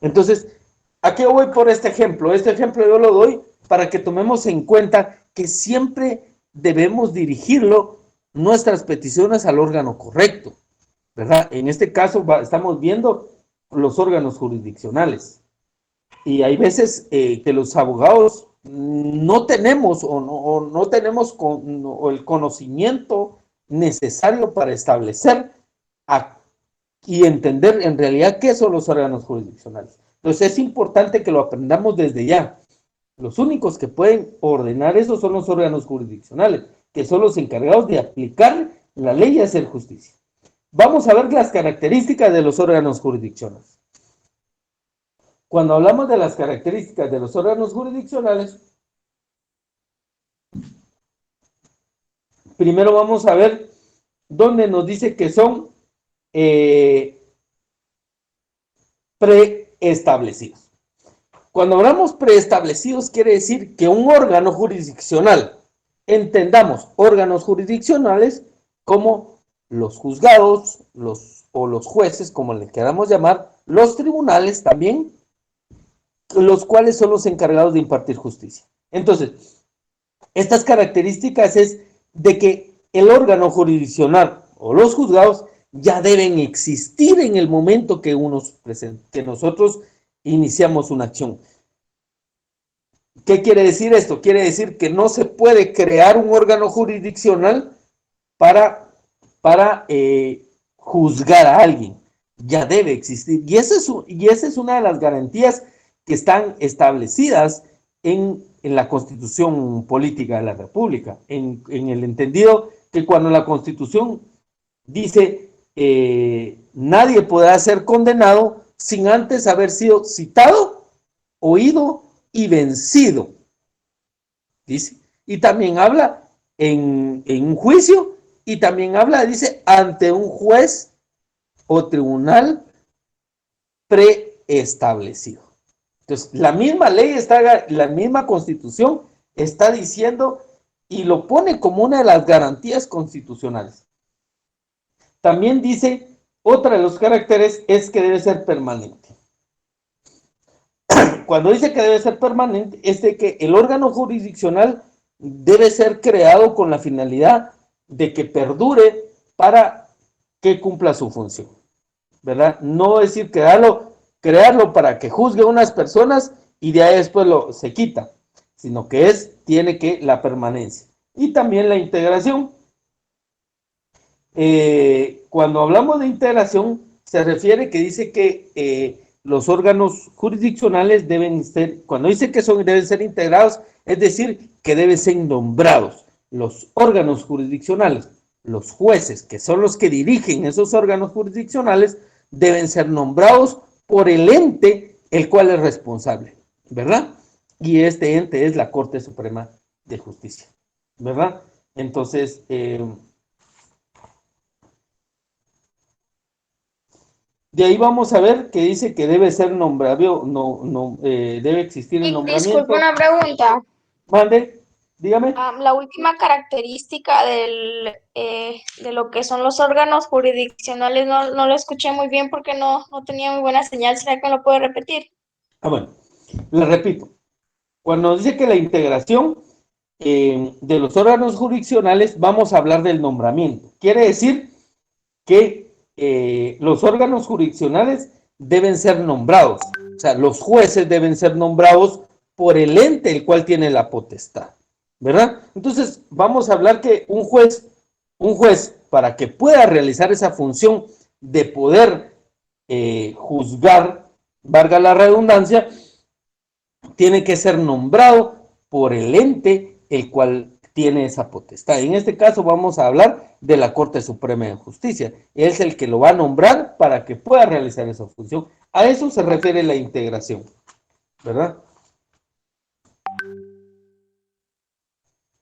Entonces, ¿a qué voy por este ejemplo? Este ejemplo yo lo doy para que tomemos en cuenta que siempre debemos dirigirlo nuestras peticiones al órgano correcto, ¿verdad? En este caso estamos viendo los órganos jurisdiccionales. Y hay veces que los abogados no tenemos o no tenemos el conocimiento necesario para establecer y entender en realidad qué son los órganos jurisdiccionales. Entonces es importante que lo aprendamos desde ya. Los únicos que pueden ordenar eso son los órganos jurisdiccionales, que son los encargados de aplicar la ley y hacer justicia. Vamos a ver las características de los órganos jurisdiccionales. Cuando hablamos de las características de los órganos jurisdiccionales, primero vamos a ver dónde nos dice que son preestablecidos. Cuando hablamos preestablecidos, quiere decir que un órgano jurisdiccional, entendamos órganos jurisdiccionales como los juzgados, o los jueces, como le queramos llamar, los tribunales también, los cuales son los encargados de impartir justicia. Entonces, estas características es de que el órgano jurisdiccional o los juzgados ya deben existir en el momento que nosotros iniciamos una acción. ¿Qué quiere decir esto? Quiere decir que no se puede crear un órgano jurisdiccional para juzgar a alguien. Ya debe existir. Y esa es una de las garantías que están establecidas en la Constitución Política de la República, en el entendido que cuando la Constitución dice nadie podrá ser condenado sin antes haber sido citado, oído y vencido, dice. Y también habla en un juicio, y también habla, dice, ante un juez o tribunal preestablecido. Entonces, la misma ley la misma Constitución está diciendo y lo pone como una de las garantías constitucionales. También dice, otra de los caracteres es que debe ser permanente. Cuando dice que debe ser permanente, es de que el órgano jurisdiccional debe ser creado con la finalidad de que perdure para que cumpla su función, ¿verdad? No decir crearlo para que juzgue a unas personas y de ahí después se quita, sino que tiene que la permanencia. Y también la integración. Cuando hablamos de integración, se refiere que dice que los órganos jurisdiccionales deben ser, cuando dice que deben ser integrados, es decir, que deben ser nombrados. Los órganos jurisdiccionales, los jueces, que son los que dirigen esos órganos jurisdiccionales, deben ser nombrados por el ente el cual es responsable, ¿verdad? Y este ente es la Corte Suprema de Justicia, ¿verdad? Entonces, de ahí vamos a ver que dice que debe ser nombrado, debe existir el nombramiento. Disculpe, una pregunta. Mande, dígame. La última característica de lo que son los órganos jurisdiccionales no lo escuché muy bien porque no tenía muy buena señal. ¿Será que me lo puede repetir? Bueno, le repito. Cuando dice que la integración de los órganos jurisdiccionales, vamos a hablar del nombramiento. Quiere decir que los órganos jurisdiccionales deben ser nombrados. O sea, los jueces deben ser nombrados por el ente el cual tiene la potestad, ¿verdad? Entonces, vamos a hablar que un juez, para que pueda realizar esa función de poder juzgar, valga la redundancia, tiene que ser nombrado por el ente el cual tiene esa potestad. En este caso vamos a hablar de la Corte Suprema de Justicia. Es el que lo va a nombrar para que pueda realizar esa función. A eso se refiere la integración, ¿verdad?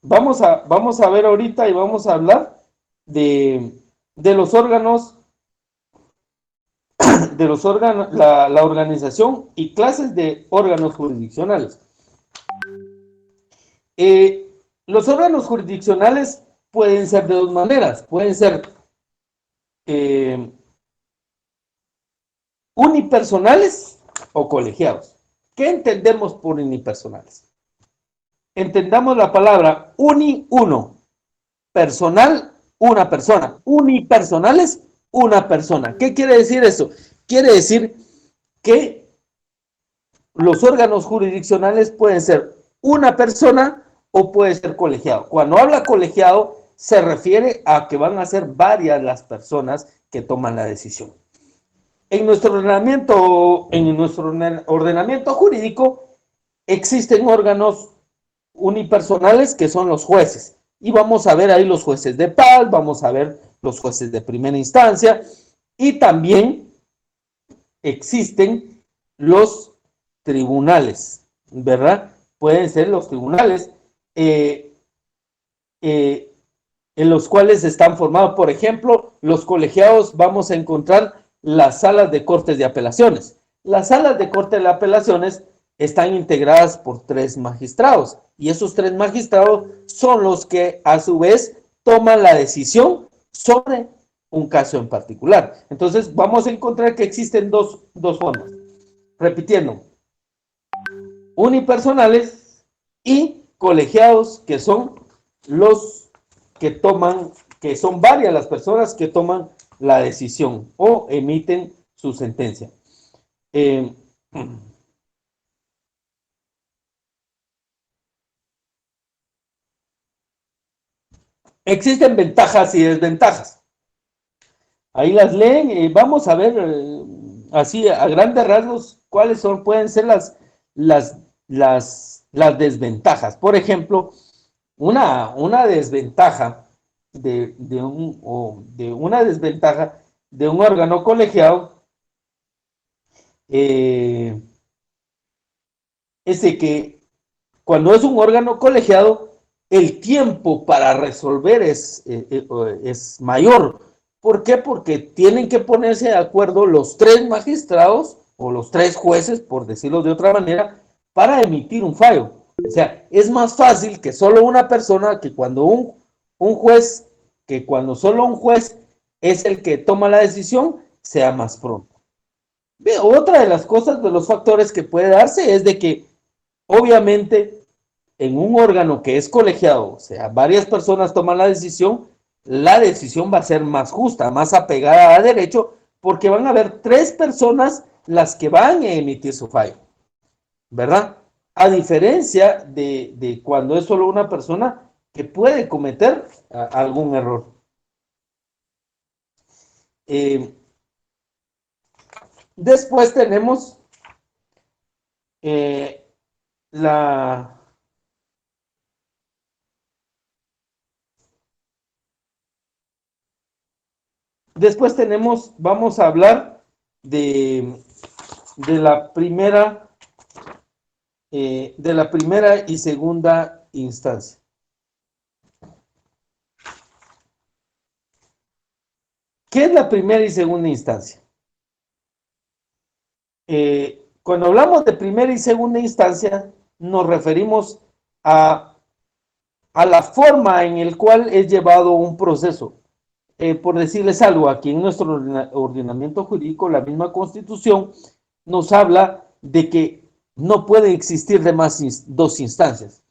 Vamos a ver ahorita y vamos a hablar de los órganos, la organización y clases de órganos jurisdiccionales. Los órganos jurisdiccionales pueden ser de dos maneras. Pueden ser unipersonales o colegiados. ¿Qué entendemos por unipersonales? Entendamos la palabra uno, personal, una persona. Unipersonales, una persona. ¿Qué quiere decir eso? Quiere decir que los órganos jurisdiccionales pueden ser una persona o puede ser colegiado. Cuando habla colegiado, se refiere a que van a ser varias las personas que toman la decisión. En nuestro ordenamiento jurídico existen órganos unipersonales que son los jueces. Y vamos a ver ahí los jueces de paz, vamos a ver los jueces de primera instancia y también existen los tribunales, ¿verdad? Pueden ser los tribunales en los cuales están formados, por ejemplo, los colegiados, vamos a encontrar las salas de cortes de apelaciones. Las salas de corte de apelaciones están integradas por 3 magistrados y esos 3 magistrados son los que a su vez toman la decisión sobre un caso en particular. Entonces vamos a encontrar que existen dos formas. Repitiendo, unipersonales y colegiados, que son los que toman, que son varias las personas que toman la decisión o emiten su sentencia. Existen ventajas y desventajas. Ahí las leen y vamos a ver así a grandes rasgos cuáles pueden ser las desventajas. Por ejemplo, una desventaja de un órgano colegiado es de que cuando es un órgano colegiado, el tiempo para resolver es mayor. ¿Por qué? Porque tienen que ponerse de acuerdo los 3 magistrados o los 3 jueces, por decirlo de otra manera, para emitir un fallo. O sea, es más fácil que solo una persona, que cuando cuando solo un juez es el que toma la decisión, sea más pronto. Otra de las cosas, de los factores que puede darse es de que, obviamente, en un órgano que es colegiado, o sea, varias personas toman la decisión va a ser más justa, más apegada a derecho, porque van a haber 3 personas las que van a emitir su fallo, ¿verdad? A diferencia de cuando es solo una persona que puede cometer algún error. Después tenemos vamos a hablar de la primera y segunda instancia. ¿Qué es la primera y segunda instancia? Cuando hablamos de primera y segunda instancia, nos referimos a la forma en la cual es llevado un proceso. Por decirles algo, aquí en nuestro ordenamiento jurídico, la misma Constitución nos habla de que no puede existir de más 2 instancias.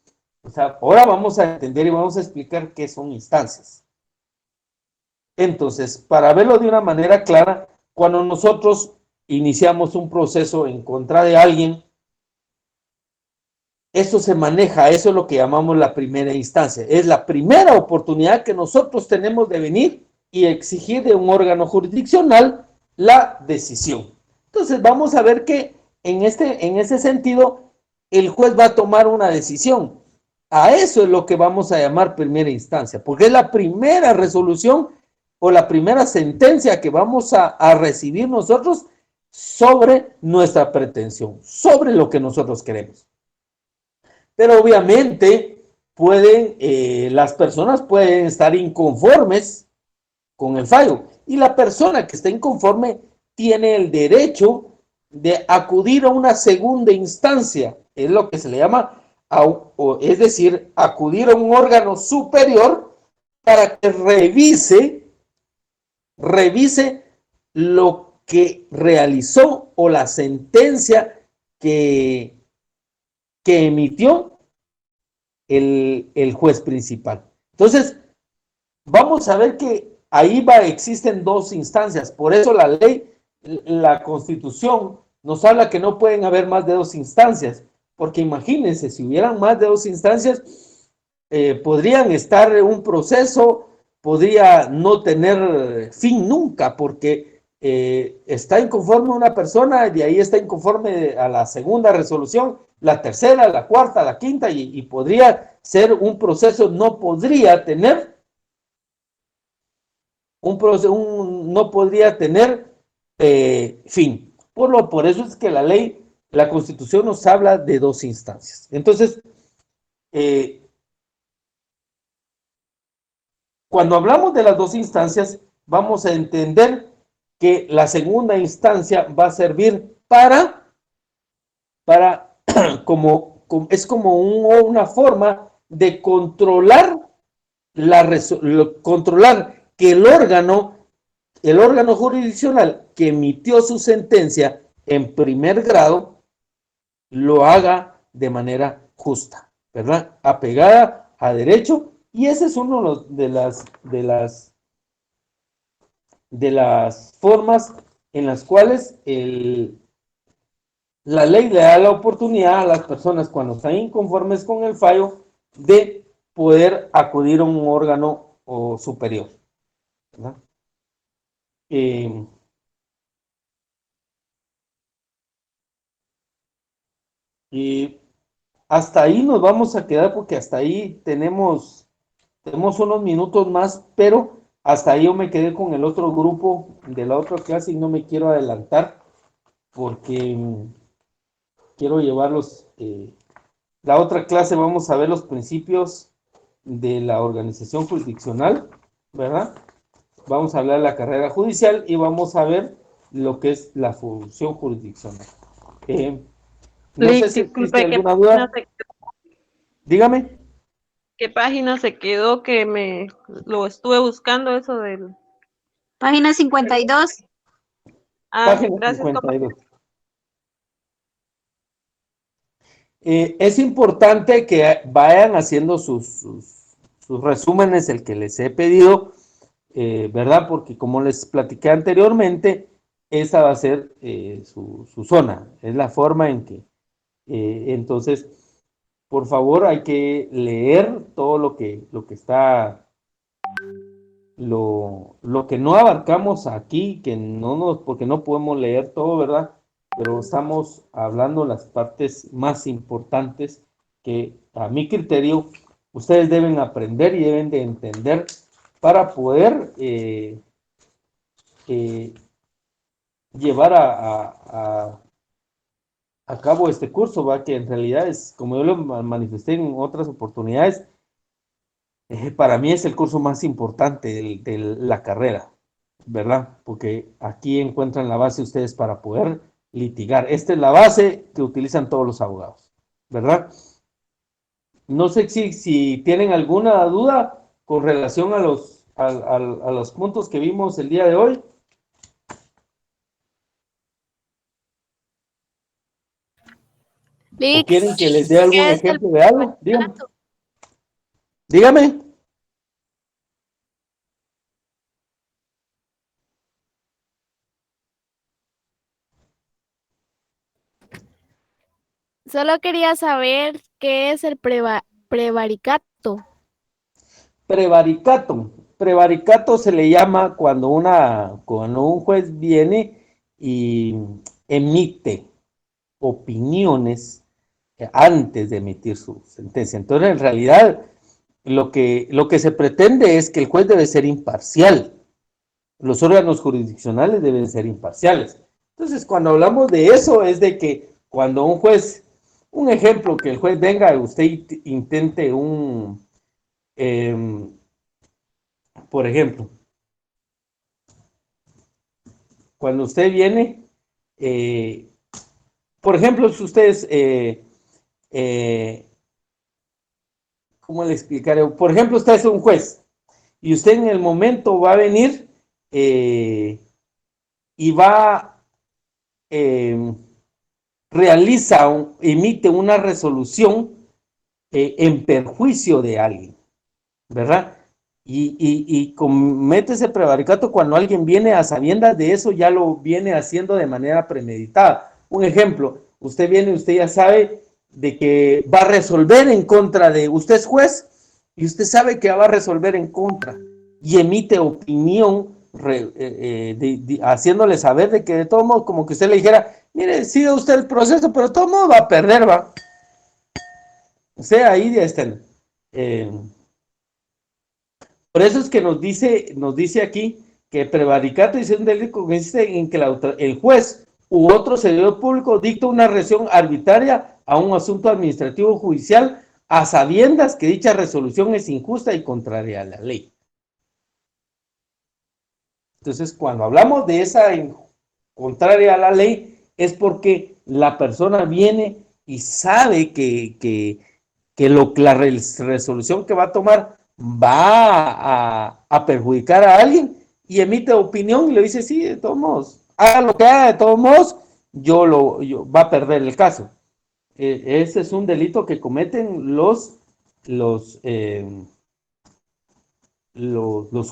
O sea, ahora vamos a entender y vamos a explicar qué son instancias. Entonces, para verlo de una manera clara, cuando nosotros iniciamos un proceso en contra de alguien, eso se maneja, eso es lo que llamamos la primera instancia. Es la primera oportunidad que nosotros tenemos de venir y exigir de un órgano jurisdiccional la decisión. Entonces, vamos a ver que en ese sentido, el juez va a tomar una decisión. A eso es lo que vamos a llamar primera instancia, porque es la primera resolución o la primera sentencia que vamos a recibir nosotros sobre nuestra pretensión, sobre lo que nosotros queremos. Pero obviamente las personas pueden estar inconformes con el fallo y la persona que está inconforme tiene el derecho de acudir a una segunda instancia, es lo que se le llama, es decir, acudir a un órgano superior para que revise lo que realizó o la sentencia que emitió el juez principal. Entonces, vamos a ver que ahí existen dos instancias. Por eso la ley, la Constitución, nos habla que no pueden haber más de dos instancias. Porque imagínense, si hubieran más de dos instancias, podrían estar en un proceso, podría no tener fin nunca, porque está inconforme una persona, y de ahí está inconforme a la segunda resolución, la tercera, la cuarta, la quinta, y podría ser un proceso, no podría tener no podría tener fin. Por eso es que la ley, la Constitución nos habla de dos instancias. Entonces, cuando hablamos de las dos instancias, vamos a entender que la segunda instancia va a servir es como una forma de controlar controlar que el órgano jurisdiccional que emitió su sentencia en primer grado lo haga de manera justa, ¿verdad? Apegada a derecho, y ese es uno de las formas en las cuales la ley le da la oportunidad a las personas cuando están inconformes con el fallo de poder acudir a un órgano superior, ¿verdad? Y hasta ahí nos vamos a quedar porque hasta ahí tenemos unos minutos más, pero hasta ahí yo me quedé con el otro grupo de la otra clase y no me quiero adelantar porque quiero llevarlos. La otra clase vamos a ver los principios de la organización jurisdiccional, ¿verdad? Vamos a hablar de la carrera judicial y vamos a ver lo que es la función jurisdiccional. No sé si existe Disculpe, alguna duda. Dígame. ¿qué página se quedó que lo estuve buscando eso del... Página 52. Página Gracias, 52. Es importante que vayan haciendo sus resúmenes, el que les he pedido, ¿verdad? Porque como les platiqué anteriormente, esa va a ser su zona, es la forma en que, entonces, por favor, hay que leer todo lo que está, lo que no abarcamos aquí, porque no podemos leer todo, ¿verdad? Pero estamos hablando las partes más importantes que a mi criterio ustedes deben aprender y deben de entender para poder llevar a cabo este curso, ¿va? Que en realidad es, como yo lo manifesté en otras oportunidades, para mí es el curso más importante de la carrera, ¿verdad? Porque aquí encuentran la base ustedes para poder litigar. Esta es la base que utilizan todos los abogados, ¿verdad? No sé si tienen alguna duda con relación a los puntos que vimos el día de hoy. ¿O quieren que les dé algún ¿Qué es el ejemplo de algo? Dígame. prevaricato? Dígame. Solo quería saber qué es el prevaricato. Prevaricato. Prevaricato se le llama cuando un juez viene y emite opiniones antes de emitir su sentencia. Entonces, en realidad, lo que se pretende es que el juez debe ser imparcial. Los órganos jurisdiccionales deben ser imparciales. Entonces, cuando hablamos de eso, es de que cuando un ejemplo, que el juez venga, usted intente por ejemplo, cuando usted viene, eh, por ejemplo, si ustedes, ¿cómo le explicaré? Por ejemplo, usted es un juez y usted en el momento va a venir y va, emite una resolución en perjuicio de alguien, ¿verdad? Y comete ese prevaricato cuando alguien viene a sabiendas de eso, ya lo viene haciendo de manera premeditada. Un ejemplo, usted viene, usted ya sabe de que va a resolver en contra de, usted es juez y usted sabe que va a resolver en contra y emite opinión haciéndole saber de que de todo modo, como que usted le dijera, mire, siga usted el proceso, pero de todo modo va a perder, va. O sea, ahí ya están. Por eso es que nos dice aquí que prevaricato dice un delito que consiste en que el juez u otro servidor público dicta una resolución arbitraria a un asunto administrativo o judicial a sabiendas que dicha resolución es injusta y contraria a la ley. Entonces, cuando hablamos de esa contraria a la ley, es porque la persona viene y sabe que la resolución que va a tomar va a perjudicar a alguien y emite opinión y le dice, sí, de todos modos, haga lo que haga, de todos modos, va a perder el caso. Ese es un delito que cometen los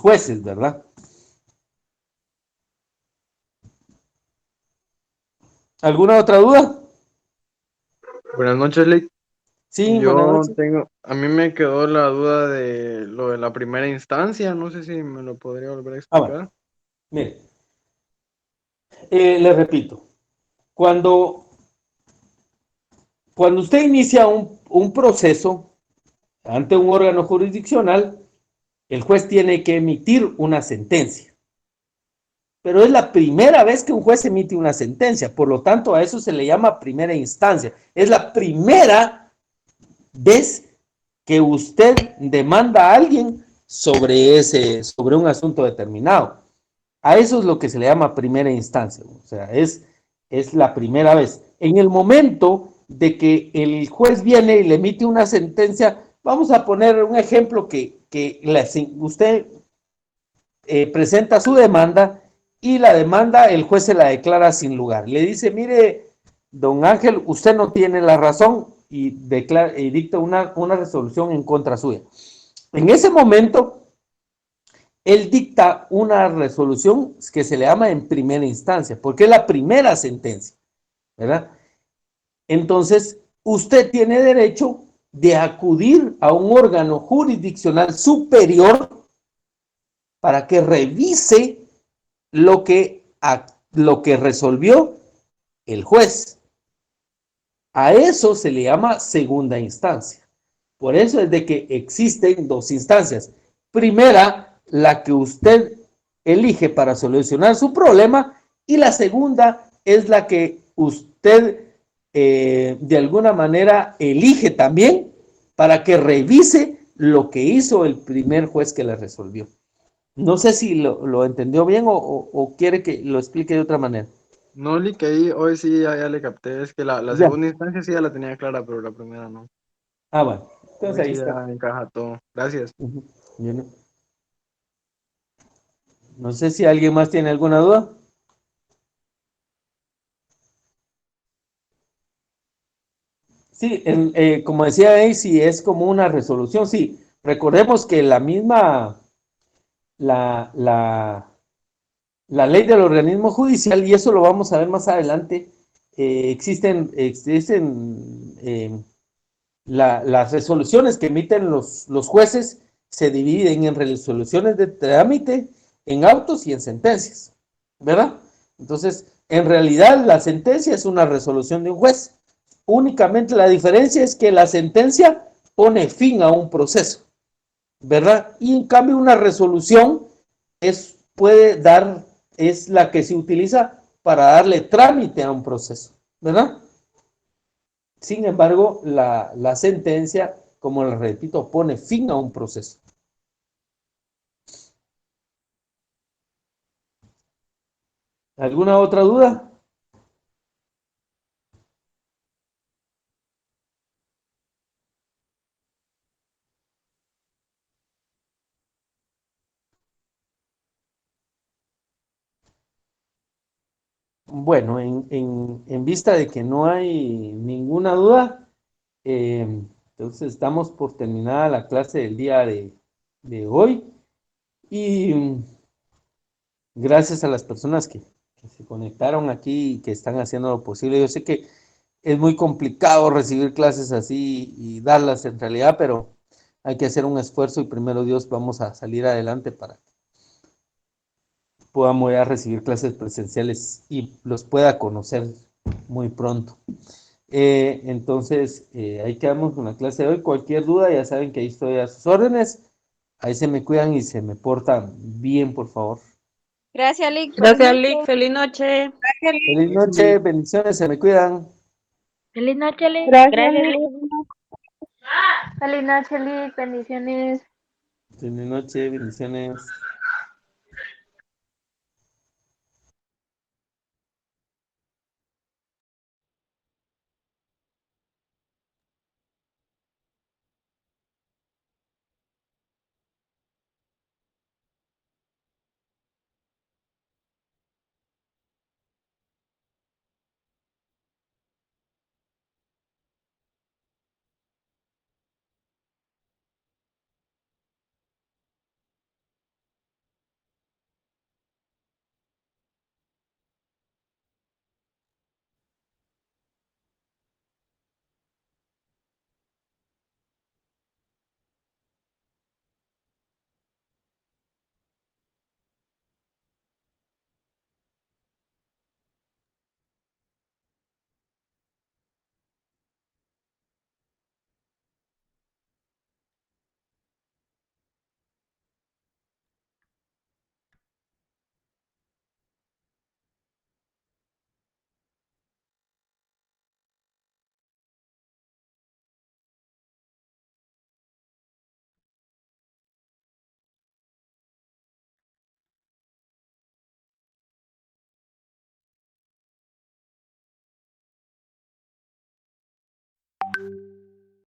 jueces, ¿verdad? ¿Alguna otra duda? Buenas noches, Lick. Sí, buenas Yo noches. tengo, a mí me quedó la duda de lo de la primera instancia, no sé si me lo podría volver a Bueno, explicar. mire, le repito, cuando, cuando usted inicia un proceso ante un órgano jurisdiccional, el juez tiene que emitir una sentencia. Pero es la primera vez que un juez emite una sentencia, por lo tanto a eso se le llama primera instancia. Es la primera vez que usted demanda a alguien sobre un asunto determinado. A eso es lo que se le llama primera instancia, o sea, es la primera vez. En el momento de que el juez viene y le emite una sentencia, vamos a poner un ejemplo usted presenta su demanda y la demanda el juez se la declara sin lugar. Le dice, mire, don Ángel, usted no tiene la razón y dicta una resolución en contra suya. En ese momento, él dicta una resolución que se le llama en primera instancia, porque es la primera sentencia, ¿verdad? Entonces, usted tiene derecho de acudir a un órgano jurisdiccional superior para que revise lo que resolvió el juez. A eso se le llama segunda instancia. Por eso es de que existen dos instancias. Primera, la que usted elige para solucionar su problema, y la segunda es la que usted de alguna manera elige también para que revise lo que hizo el primer juez que le resolvió. No sé si lo entendió bien o quiere que lo explique de otra manera. No, Lick, ahí hoy sí ya le capté, es que la Ya. segunda instancia sí ya la tenía clara, pero la primera no. Ah, bueno. Entonces Hoy ahí sí está. ya encaja todo. Gracias. Yo no sé si alguien más tiene alguna duda. Sí, como decía Daisy, es como una resolución. Sí, recordemos que la, la, la ley del organismo judicial, y eso lo vamos a ver más adelante, existen las resoluciones que emiten los jueces se dividen en resoluciones de trámite, en autos y en sentencias, ¿verdad? Entonces, en realidad la sentencia es una resolución de un juez. Únicamente la diferencia es que la sentencia pone fin a un proceso, ¿verdad? Y en cambio una resolución es la que se utiliza para darle trámite a un proceso, ¿verdad? Sin embargo, la sentencia, como les repito, pone fin a un proceso. ¿Alguna otra duda? Bueno, en vista de que no hay ninguna duda, entonces damos por terminada la clase del día de hoy y gracias a las personas que se conectaron aquí y que están haciendo lo posible. Yo sé que es muy complicado recibir clases así y darlas en realidad, pero hay que hacer un esfuerzo y primero Dios vamos a salir adelante para que podamos ya recibir clases presenciales y los pueda conocer muy pronto. Entonces, ahí quedamos con la clase de hoy. Cualquier duda, ya saben que ahí estoy a sus órdenes. Ahí se me cuidan y se me portan bien, por favor. Gracias, Lick. Gracias, Lick. Feliz noche. Feliz noche, bendiciones, se me cuidan. Feliz noche, Lick. Gracias, Gracias, Lick. Lick. Feliz noche, Lick. Bendiciones. Feliz noche, bendiciones.